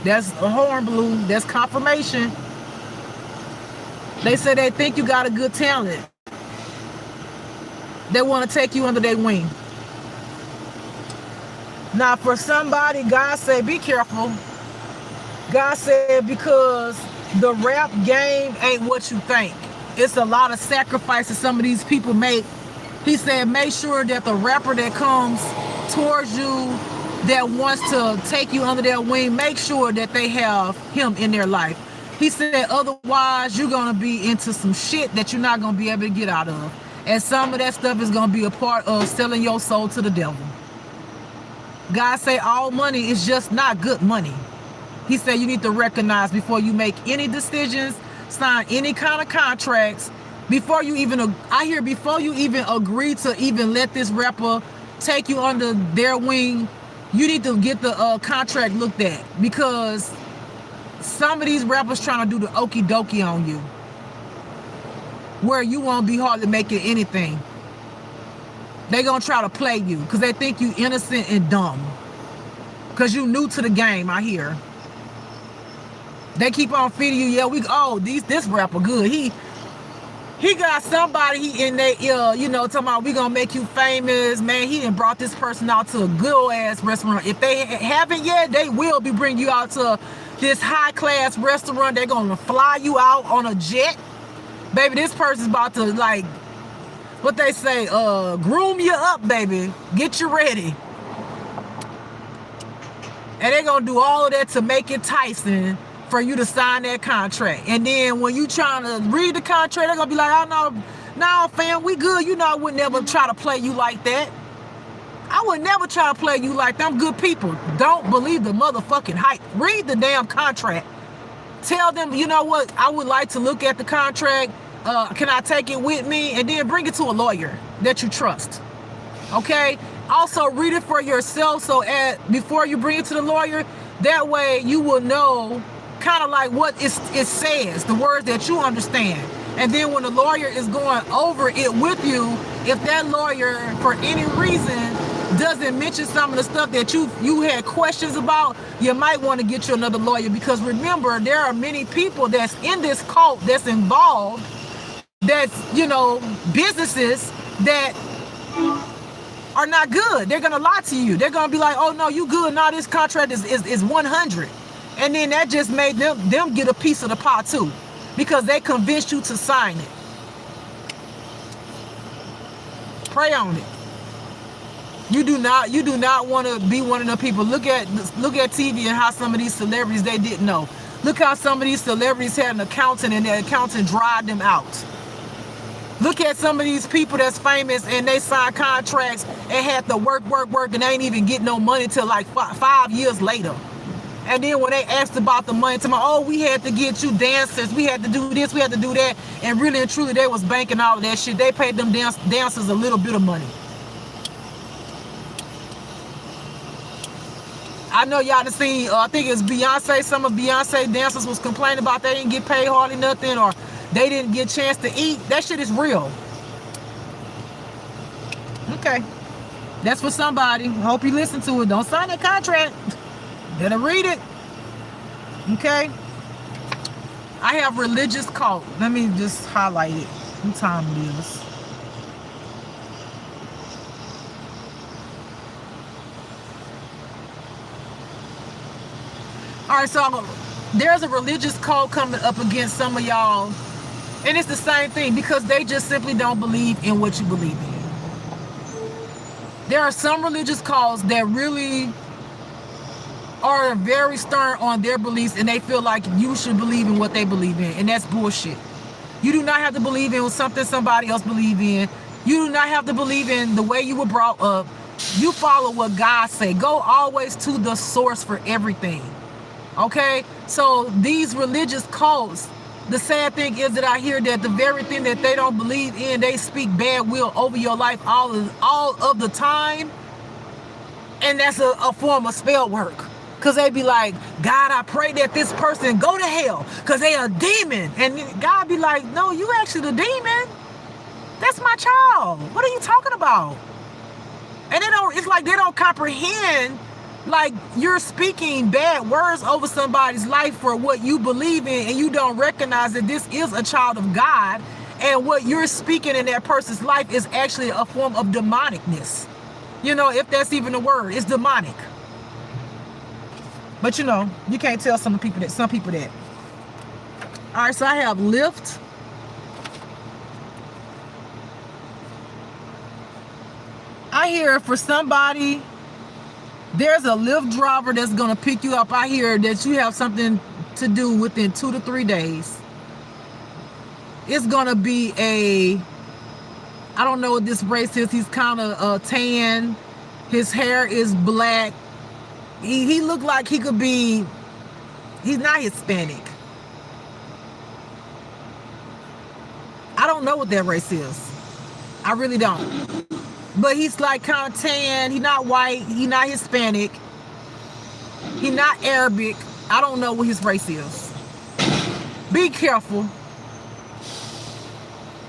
That's a horn blew. That's confirmation. They say they think you got a good talent. They want to take you under their wing. Now, for somebody, God said, be careful. God said, because the rap game ain't what you think. It's a lot of sacrifices some of these people make. He said, make sure that the rapper that comes towards you, that wants to take you under their wing, make sure that they have him in their life. He said, otherwise, you're going to be into some shit that you're not going to be able to get out of. And some of that stuff is going to be a part of selling your soul to the devil. God say all money is just not good money. He said you need to recognize before you make any decisions, sign any kind of contracts, before you even, before you even agree to even let this rapper take you under their wing, you need to get the contract looked at, because some of these rappers trying to do the okie dokie on you, where you won't be hardly making anything. They gonna try to play you because they think you innocent and dumb, because you new to the game. I hear they keep on feeding you. Yeah, this rapper good. He got somebody in their ear, talking about we gonna make you famous, man. He done brought this person out to a good old ass restaurant. If they haven't yet, they will be bringing you out to this high class restaurant. They're gonna fly you out on a jet, baby. This person's about to, like, what they say, groom you up, baby. Get you ready. And they're gonna do all of that to make it enticing for you to sign that contract. And then when you trying to read the contract, they're gonna be like, oh no, fam, we good. I would never try to play you like that. I would never try to play you like that. I'm good people. Don't believe the motherfucking hype. Read the damn contract. Tell them, you know what, I would like to look at the contract. Can I take it with me? And then bring it to a lawyer that you trust. Okay? Also read it for yourself, so before you bring it to the lawyer, that way you will know kind of like what it says, the words that you understand. And then when the lawyer is going over it with you, if that lawyer, for any reason, doesn't mention some of the stuff that you had questions about, you might want to get you another lawyer, because remember, there are many people that's in this cult that's involved, that's, businesses that are not good. They're gonna lie to you. They're gonna be like, oh no, you good, now this contract is 100. And then that just made them get a piece of the pie too, because they convinced you to sign it. Pray on it. You do not want to be one of the people. Look at TV and how some of these celebrities, they didn't know. Look how some of these celebrities had an accountant and their accountant dried them out. Look at some of these people that's famous and they signed contracts and had to work, and they ain't even get no money till like 5 years later. And then when they asked about the money, to oh, we had to get you dancers, we had to do this, we had to do that, and really and truly they was banking all of that shit. They paid them dancers a little bit of money. I know y'all done seen, I think it's Beyonce, some of Beyonce dancers was complaining about they didn't get paid hardly nothing, or they didn't get a chance to eat. That shit is real. Okay. That's for somebody. I hope you listen to it. Don't sign that contract. Better read it. Okay. I have religious cult. Let me just highlight it. What time it is. All right, so there's a religious cult coming up against some of y'all, and it's the same thing, because they just simply don't believe in what you believe in. There are some religious cults that really are very stern on their beliefs, and they feel like you should believe in what they believe in, and that's bullshit. You do not have to believe in something somebody else believes in. You do not have to believe in the way you were brought up. You follow what God say. Go always to the source for everything. Okay, so these religious cults, the sad thing is that I hear that the very thing that they don't believe in, they speak bad will over your life all of the time. And that's a form of spell work. Because they be like, God, I pray that this person go to hell because they a demon. And God be like, no, you actually the demon. That's my child. What are you talking about? And it's like they don't comprehend. Like, you're speaking bad words over somebody's life for what you believe in, and you don't recognize that this is a child of God, and what you're speaking in that person's life is actually a form of demonicness. If that's even a word, it's demonic. But you can't tell some people that. All right, so I have lift. I hear for somebody, there's a Lyft driver that's going to pick you up. I hear that you have something to do within 2 to 3 days. It's going to be I don't know what this race is. He's kind of tan. His hair is black. He looked like he could be, he's not Hispanic. I don't know what that race is. I really don't. But he's like kind of tan. He's not white. He's not Hispanic. He's not Arabic. I don't know what his race is. Be careful.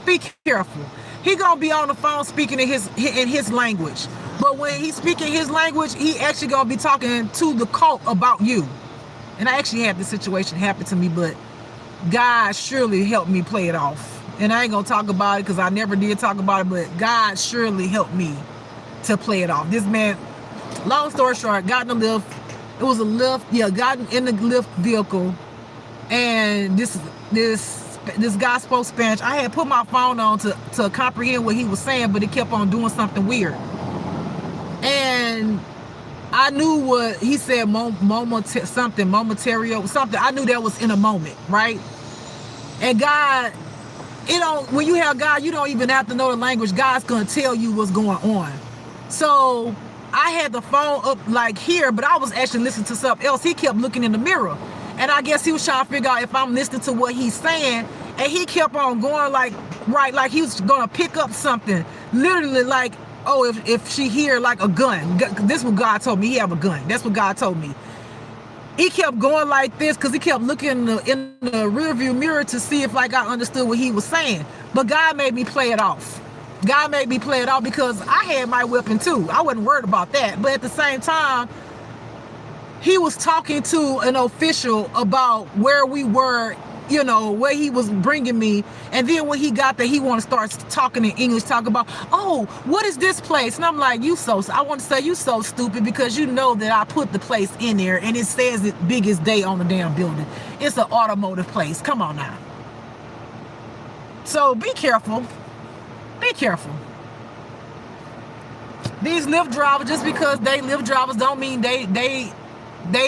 Be careful. He gonna be on the phone speaking in his language. But when he's speaking his language, he actually gonna be talking to the cult about you. And I actually had this situation happen to me, but God surely helped me play it off. And I ain't gonna talk about it because I never did talk about it, but God surely helped me to play it off. This man, long story short, got in the lift. It was a lift, got in the lift vehicle, and this guy spoke Spanish. I had put my phone on to comprehend what he was saying, but it kept on doing something weird. And I knew what he said, momentary, something. I knew that was in a moment, right? And God, when you have God, you don't even have to know the language. God's going to tell you what's going on. So I had the phone up like here, but I was actually listening to something else. He kept looking in the mirror. And I guess he was trying to figure out if I'm listening to what he's saying. And he kept on going like he was going to pick up something. Literally like, oh, if she hear like a gun. This is what God told me. He have a gun. That's what God told me. He kept going like this because he kept looking in the rearview mirror to see if like I understood what he was saying. But God made me play it off. God made me play it out because I had my weapon too. I wasn't worried about that. But at the same time, he was talking to an official about where we were, you know, where he was bringing me. And then when he got there, he wanted to start talking in English, talk about, oh, what is this place? And I'm like, I want to say you so stupid because you know that I put the place in there and it says it big as day on the damn building. It's an automotive place. Come on now. So be careful. Be careful. These Lyft drivers, just because they Lyft drivers don't mean they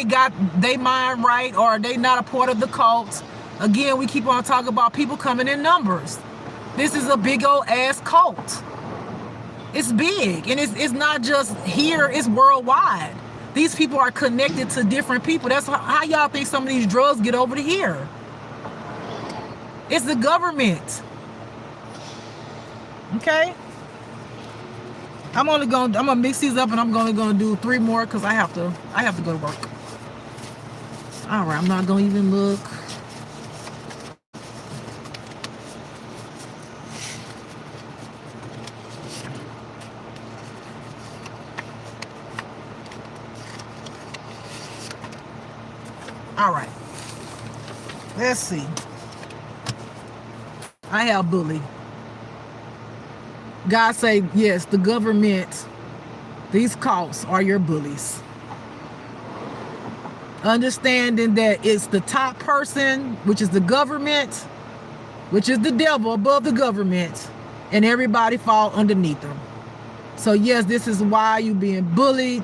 got they mind right or they not a part of the cult. Again, we keep on talking about people coming in numbers. This is a big old ass cult. It's big, and it's not just here, it's worldwide. These people are connected to different people. That's how y'all think some of these drugs get over to here. It's the government. Okay? I'm gonna mix these up and I'm gonna do 3 more because I have to go to work. All right, I'm not gonna even look. All right, let's see. I have bully. God say, yes, the government, these cults are your bullies. Understanding that it's the top person, which is the government, which is the devil above the government, and everybody fall underneath them. So yes, this is why you being bullied.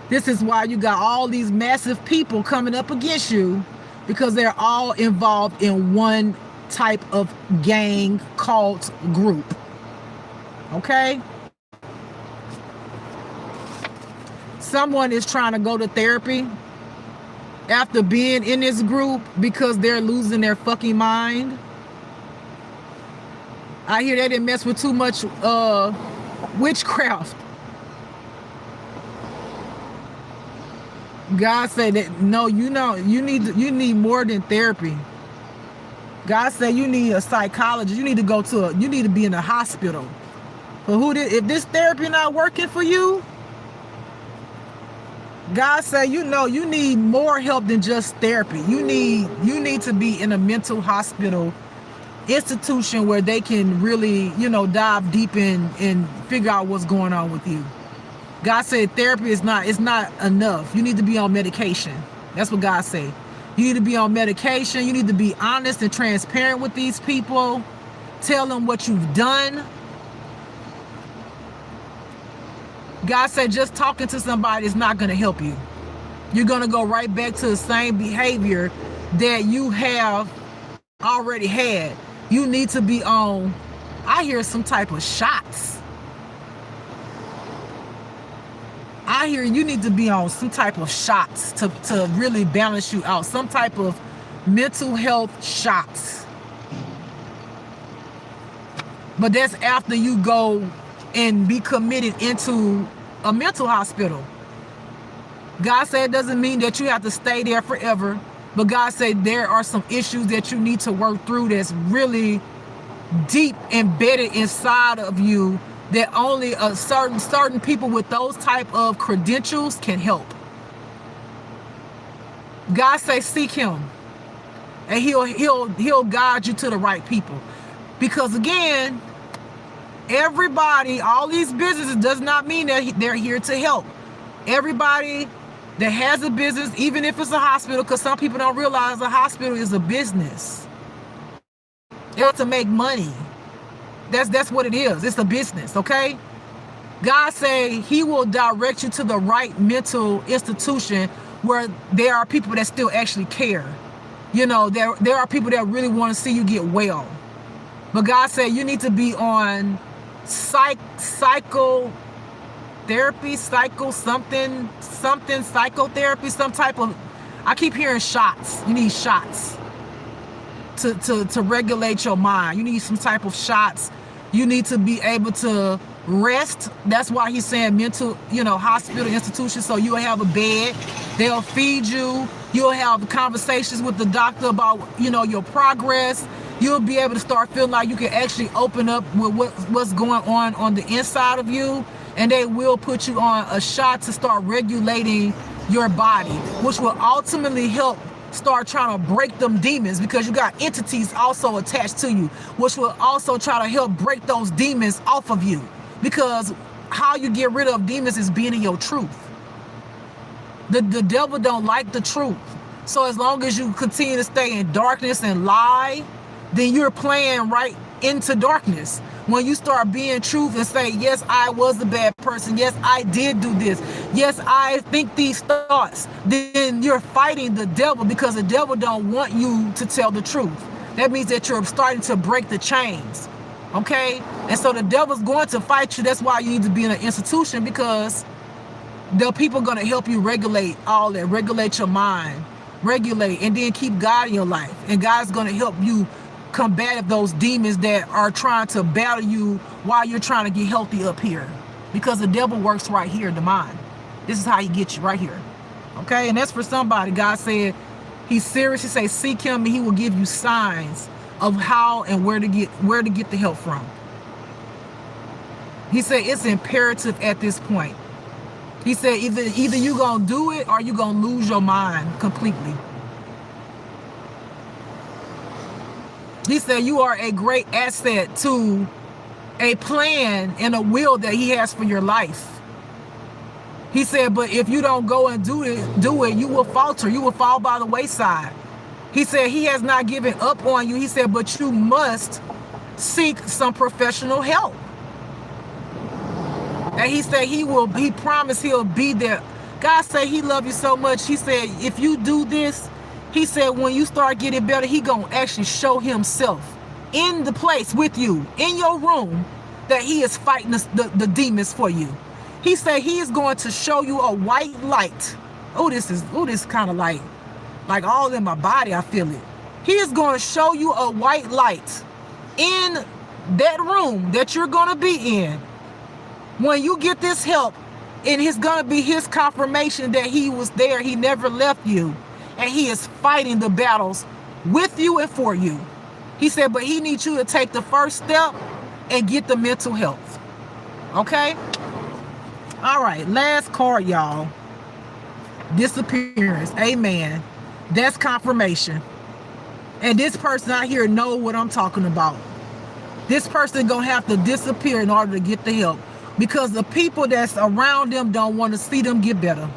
This is why you got all these massive people coming up against you, because they're all involved in one type of gang, cult, group. Okay? Someone is trying to go to therapy after being in this group because they're losing their fucking mind. I hear they didn't mess with too much witchcraft. God said that no, you know, you need more than therapy. God said you need a psychologist. You need to go to you need to be in a hospital. But if this therapy not working for you, God said, you know, you need more help than just therapy. You need to be in a mental hospital institution where they can really, you know, dive deep in and figure out what's going on with you. God said therapy is not enough. You need to be on medication. That's what God said. You need to be on medication. You need to be honest and transparent with these people. Tell them what you've done. God said just talking to somebody is not going to help you. You're going to go right back to the same behavior that you have already had. You need to be on, I hear some type of shots. I hear you need to be on some type of shots to really balance you out. Some type of mental health shots. But that's after you go and be committed into a mental hospital. God said it doesn't mean that you have to stay there forever, but God said there are some issues that you need to work through that's really deep embedded inside of you that only a certain people with those type of credentials can help. God say seek him, and he'll guide you to the right people. Because again, everybody, all these businesses does not mean that they're here to help. Everybody that has a business, even if it's a hospital, because some people don't realize a hospital is a business. They're to make money. That's what it is. It's a business, okay? God say he will direct you to the right mental institution where there are people that still actually care. You know, there are people that really want to see you get well. But God said you need to be on psychotherapy, psychotherapy, some type of, I keep hearing shots. You need shots to regulate your mind. You need some type of shots. You need to be able to rest. That's why he's saying mental, you know, hospital institution. So you'll have a bed. They'll feed you. You'll have conversations with the doctor about, you know, your progress. you'll be able to start feeling like you can actually open up with what's going on the inside of you, and they will put you on a shot to start regulating your body, which will ultimately help start trying to break them demons, because you got entities also attached to you, which will also try to help break those demons off of you, because how you get rid of demons is being in your truth. The devil don't like the truth. So as long as you continue to stay in darkness and lie, then you're playing right into darkness. When you start being truth and say, yes, I was a bad person, yes, I did do this, yes, I think these thoughts, then you're fighting the devil, because the devil don't want you to tell the truth. That means that you're starting to break the chains, okay? And so the devil's going to fight you. That's why you need to be in an institution, because the people are going to help you regulate all that, regulate your mind, regulate, and then keep God in your life. And God's going to help you combat those demons that are trying to battle you while you're trying to get healthy up here, because the devil works right here in the mind. This is how he gets you, right here, okay? And that's for somebody. God said he's serious. He said seek him and he will give you signs of how and where to get the help from. He said it's imperative at this point. He said either you're gonna do it or you're gonna lose your mind completely. He said you are a great asset to a plan and a will that he has for your life. He said, but if you don't go and do it, you will falter. You will fall by the wayside. He said he has not given up on you. He said, but you must seek some professional help. And he said he promised he'll be there. God said he loves you so much. He said, if you do this, he said, when you start getting better, he gonna actually show himself in the place with you, in your room, that he is fighting the demons for you. He said he is going to show you a white light. This kind of light. Like all in my body, I feel it. He is going to show you a white light in that room that you're going to be in. When you get this help, and it's going to be his confirmation that he was there, he never left you, and he is fighting the battles with you and for you. He said, but he needs you to take the first step and get the mental health. Okay? All right, last card, y'all. Disappearance. Amen. That's confirmation. And this person out here know what I'm talking about. This person gonna have to disappear in order to get the help, because the people that's around them don't want to see them get better.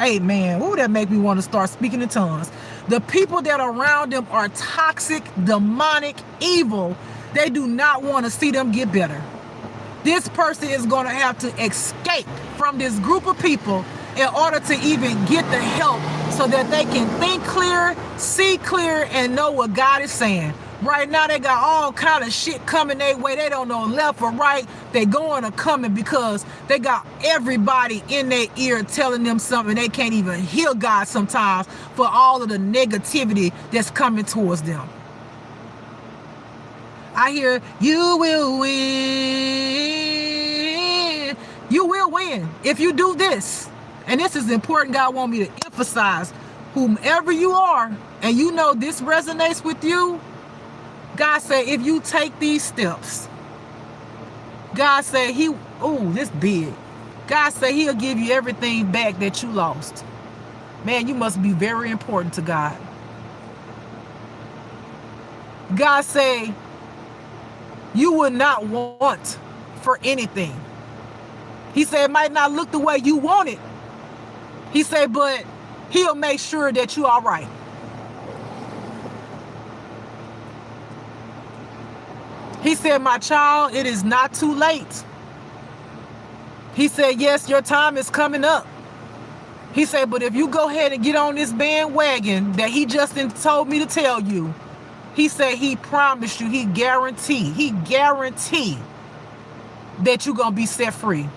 Amen. Ooh, that make me want to start speaking in tongues. The people that are around them are toxic, demonic, evil. They do not want to see them get better. This person is going to have to escape from this group of people in order to even get the help, so that they can think clear, see clear, and know what God is saying. Right now, they got all kind of shit coming their way. They don't know left or right. They going or coming, because they got everybody in their ear telling them something. They can't even hear God sometimes for all of the negativity that's coming towards them. I hear, you will win. You will win if you do this. And this is important. God want me to emphasize, whomever you are, and you know this resonates with you, God said, if you take these steps, God said this big. God said he'll give you everything back that you lost. Man, you must be very important to God. God said you would not want for anything. He said it might not look the way you want it. He said, but he'll make sure that you're all right. He said, my child, it is not too late. He said, yes, your time is coming up. He said, but if you go ahead and get on this bandwagon that he just told me to tell you, he said he promised you, he guaranteed that you're going to be set free.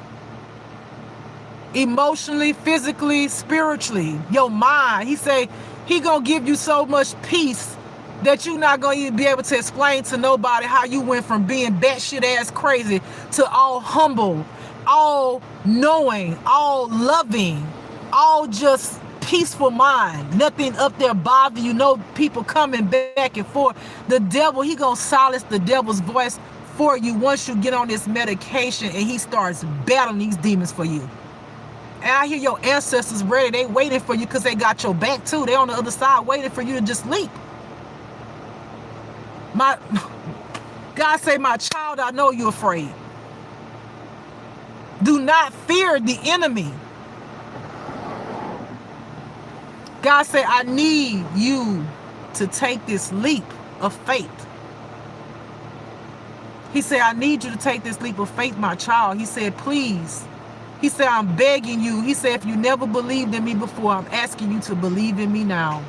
Emotionally, physically, spiritually, your mind. He said he going to give you so much peace that you're not going to even be able to explain to nobody how you went from being batshit ass crazy to all humble, all knowing, all loving, all just peaceful mind. Nothing up there bother you. No people coming back and forth. The devil, he gonna silence the devil's voice for you once you get on this medication and he starts battling these demons for you. And I hear your ancestors ready. They waiting for you because they got your back too. They on the other side waiting for you to just leap. God say, my child, I know you're afraid. Do not fear the enemy. God said, I need you to take this leap of faith. He said, I need you to take this leap of faith, my child. He said, please. He said, I'm begging you. He said, if you never believed in me before, I'm asking you to believe in me now.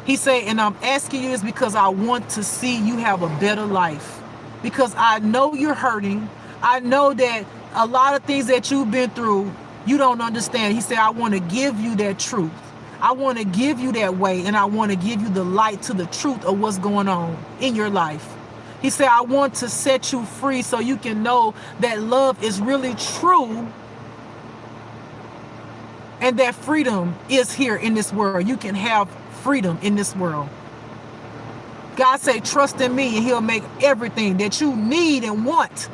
He said, and I'm asking you is because I want to see you have a better life. Because I know you're hurting. I know that a lot of things that you've been through, you don't understand. He said, I want to give you that truth. I want to give you that way, and I want to give you the light to the truth of what's going on in your life. He said, I want to set you free so you can know that love is really true and that freedom is here in this world. You can have freedom in this world. God said, trust in me and he'll make everything that you need and want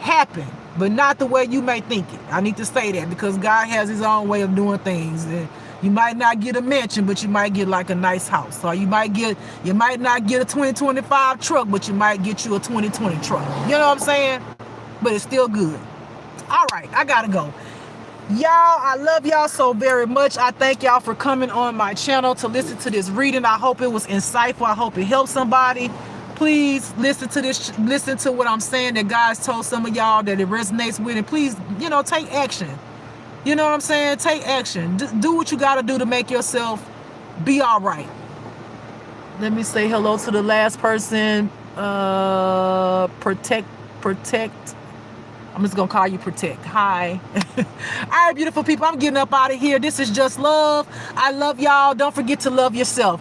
happen, but not the way you may think it. I need to say that because God has his own way of doing things. You might not get a mansion, but you might get like a nice house. Or you might not get a 2025 truck, but you might get you a 2020 truck. You know what I'm saying? But it's still good. All right, I gotta go. Y'all, I love y'all so very much. I thank y'all for coming on my channel to listen to this reading. I hope it was insightful. I hope it helped somebody. Please listen to this, listen to what I'm saying that God's told some of y'all that it resonates with, and please, take action. You know what I'm saying? Take action. Do what you got to do to make yourself be all right. Let me say hello to the last person. Protect. I'm just going to call you Protect. Hi. All right, beautiful people. I'm getting up out of here. This is Just Love. I love y'all. Don't forget to love yourself.